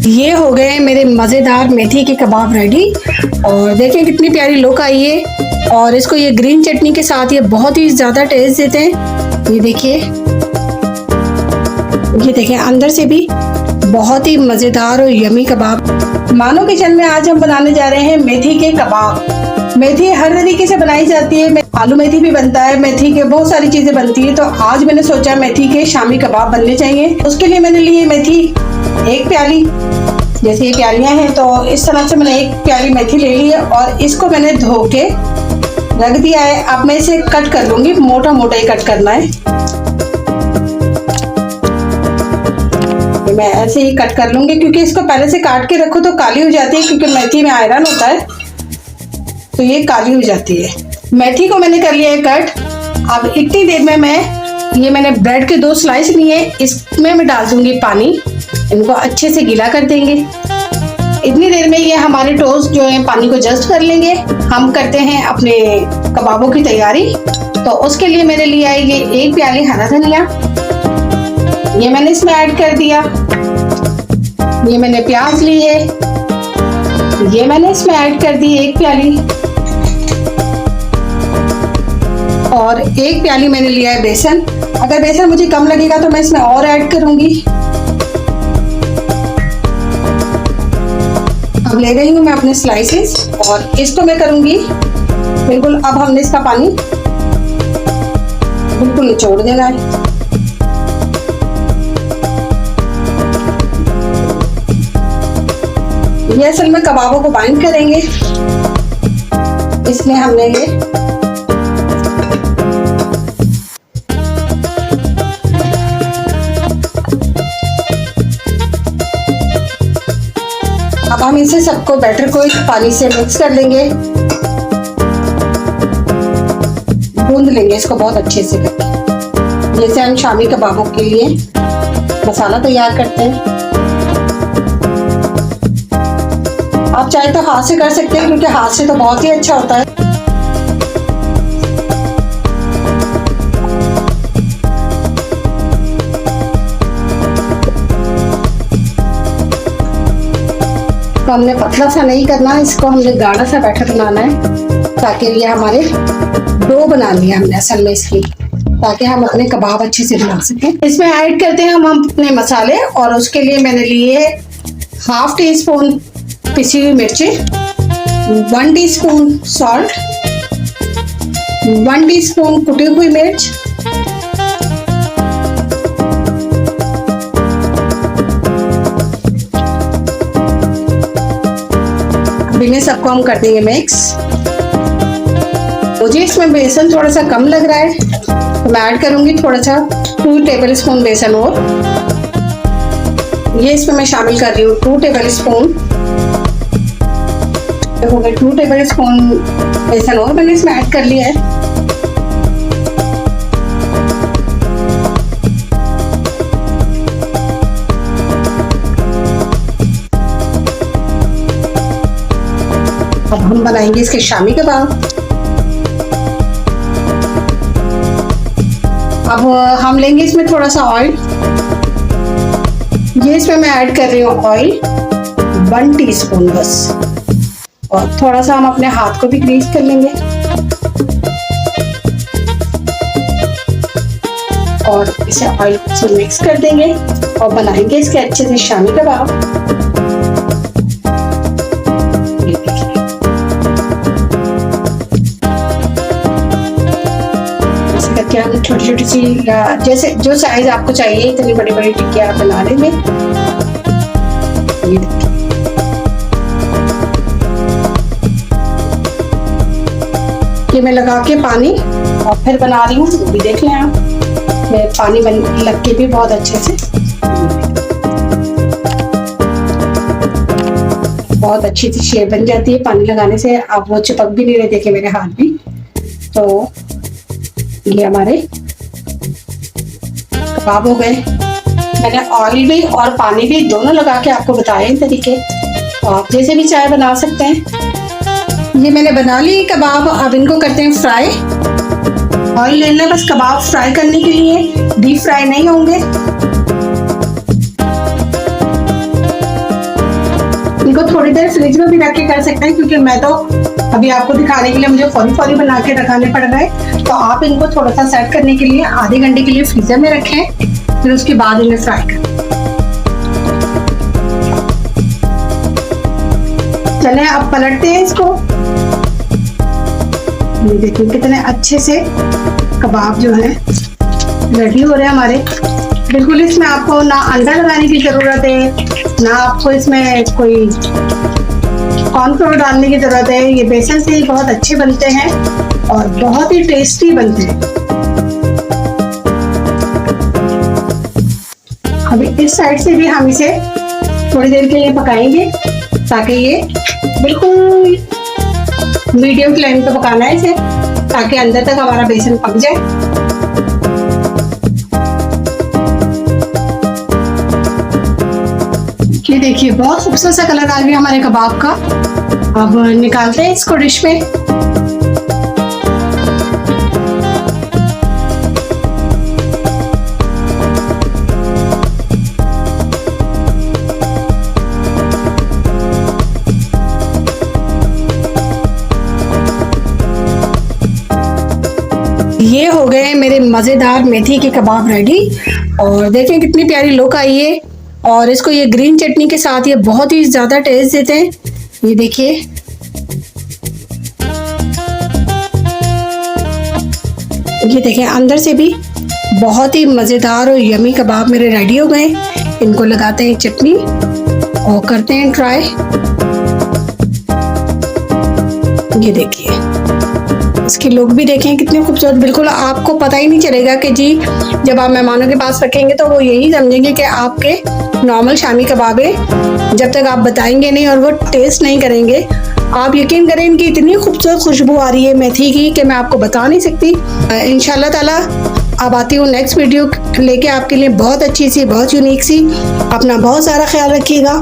ये हो गए मेरे मज़ेदार मेथी के कबाब रेडी। और देखें कितनी प्यारी लुक आई है। और इसको ये ग्रीन चटनी के साथ ये बहुत ही ज़्यादा टेस्ट देते हैं। ये देखिए, ये देखें अंदर से भी बहुत ही मज़ेदार और यमी कबाब। मानो किचन में आज हम बनाने जा रहे हैं मेथी के कबाब। मेथी हर तरीके से बनाई जाती है। आलू मेथी भी बनता है, मेथी के बहुत सारी चीज़ें बनती है। तो आज मैंने सोचा मेथी के शामी कबाब बनने चाहिए। उसके लिए मैंने लिए मेथी 1 प्याली, जैसे ये प्यालियां हैं तो इस तरह से मैंने 1 प्याली मेथी ले ली है। और इसको मैंने धो के रख दिया है। अब मैं इसे कट कर लूंगी, मोटा मोटा ही कट करना है। मैं ऐसे ही कट कर लूंगी क्योंकि इसको पहले से काट के रखो तो काली हो जाती है, क्योंकि मेथी में आयरन होता है तो ये काली हो जाती है। मेथी को मैंने कर लिया है कट। अब इतनी देर में मैंने ब्रेड के 2 स्लाइस लिए, इसमें मैं डाल दूंगी पानी। इनको अच्छे से गीला कर देंगे। इतनी देर में ये हमारे टोस्ट जो है पानी को जस्ट कर लेंगे। हम करते हैं अपने कबाबों की तैयारी। तो उसके लिए मैंने लिया है ये 1 प्याली हरा धनिया, ये मैंने इसमें ऐड कर दिया। ये मैंने प्याज ली है, ये मैंने इसमें ऐड कर दी 1 प्याली। और 1 प्याली मैंने लिया है बेसन। अगर बेसन मुझे कम लगेगा तो मैं इसमें और ऐड करूंगी। अब ले रही हूँ मैं अपने स्लाइसेस और इसको मैं करूंगी बिल्कुल। अब हमने इसका पानी बिल्कुल निचोड़ देना है। ये असल में कबाबों को बाइंड करेंगे, इसमें हमने ये अब हम इसे सबको बैटर को पानी से मिक्स कर लेंगे, गूंद लेंगे इसको बहुत अच्छे से करके, जैसे हम शामी कबाबों के लिए मसाला तैयार करते हैं। आप चाहे तो हाथ से कर सकते हैं, क्योंकि हाथ से तो बहुत ही अच्छा होता है। तो हमने पतला सा नहीं करना, इसको हमने गाढ़ा सा बैटर बनाना है, ताकि ये हमारे डो बना लिया हमने असल में इसकी, ताकि हम अपने कबाब अच्छे से बना सकें। इसमें ऐड करते हैं हम अपने मसाले। और उसके लिए मैंने लिए 1/2 टीस्पून पिसी हुई मिर्ची, 1 टीस्पून सॉल्ट, 1 टीस्पून कुटी हुई मिर्च, इन्हें सबको हम कर देंगे मिक्स। मुझे इसमें बेसन थोड़ा सा कम लग रहा है तो मैं ऐड करूंगी थोड़ा सा 2 टेबलस्पून बेसन और। ये इसमें मैं शामिल कर रही हूँ 2 टेबलस्पून। हो गए 2 टेबलस्पून बेसन और मैंने इसमें ऐड कर लिया है। अब हम बनाएंगे इसके शामी कबाब। अब हम लेंगे इसमें थोड़ा सा ऑयल। ये इसमें मैं ऐड कर रही हूँ ऑयल 1 टीस्पून बस। और थोड़ा सा हम अपने हाथ को भी ग्रीस कर लेंगे और इसे ऑयल से मिक्स कर देंगे और बनाएंगे इसके अच्छे से शामी कबाब। करके हम छोटी छोटी सी, जैसे जो साइज आपको चाहिए इतनी बड़ी बड़ी टिक्कियां आप बना लेंगे। ये देखिए, ये मैं लगा के पानी और फिर बना रही हूँ, वो भी देख लें आप। मैं पानी लग के भी बहुत अच्छे से, बहुत अच्छी सी शेप बन जाती है पानी लगाने से। अब वो चिपक भी नहीं रहे, देखे मेरे हाथ भी। तो ये हमारे कबाब हो गए। मैंने ऑयल भी और पानी भी दोनों लगा के आपको बताए इन तरीके। तो आप जैसे भी चाय बना सकते हैं। ये मैंने बना ली कबाब। अब इनको करते हैं फ्राई। ऑयल लेना बस कबाब फ्राई करने के लिए, डीप फ्राई नहीं होंगे। देर फ्रिज में भी रख के कर सकते हैं, क्योंकि मैं तो अभी आपको दिखाने के लिए मुझे फौरी बना के रखाने पड़ रहे। तो आप इनको थोड़ा सा सेट करने के लिए आधे घंटे के लिए फ्रीजर में रखें, फिर उसके बाद इन्हें फ्राई करें। चलें अब पलटते हैं इसको। ये देखिए कितने अच्छे से कबाब जो है रेडी हो रहे हैं हमारे। बिल्कुल इसमें आपको ना अंडा लगाने की जरूरत है, ना आपको इसमें कोई कॉर्नफ्लोर डालने की जरूरत है। ये बेसन से ही बहुत अच्छे बनते हैं और बहुत ही टेस्टी बनते हैं। अभी इस साइड से भी हम इसे थोड़ी देर के लिए पकाएंगे, ताकि ये बिल्कुल मीडियम फ्लेम पे पकाना है इसे, ताकि अंदर तक हमारा बेसन पक जाए। ये देखिए बहुत खूबसूरत सा कलर आ गया हमारे कबाब का। अब निकालते हैं इसको डिश में। ये हो गए मेरे मज़ेदार मेथी के कबाब रेडी। और देखें कितनी प्यारी लुक आई है, और इसको ये ग्रीन चटनी के साथ ये बहुत ही ज़्यादा टेस्ट देते हैं। ये देखिए, ये देखें अंदर से भी बहुत ही मज़ेदार और यमी कबाब मेरे रेडी हो गए। इनको लगाते हैं चटनी और करते हैं ट्राई। ये देखिए इसकी लुक भी देखें कितनी खूबसूरत, बिल्कुल आपको पता ही नहीं चलेगा कि जी जब आप मेहमानों के पास रखेंगे तो वो यही समझेंगे कि आपके नॉर्मल शामी कबाब है, जब तक आप बताएंगे नहीं और वो टेस्ट नहीं करेंगे। आप यकीन करें इनकी इतनी खूबसूरत खुशबू आ रही है मेथी की कि मैं आपको बता नहीं सकती। इंशाल्लाह ताला अब आती हूँ नेक्स्ट वीडियो लेके आपके लिए, बहुत अच्छी सी, बहुत यूनिक सी। अपना बहुत सारा ख्याल रखिएगा।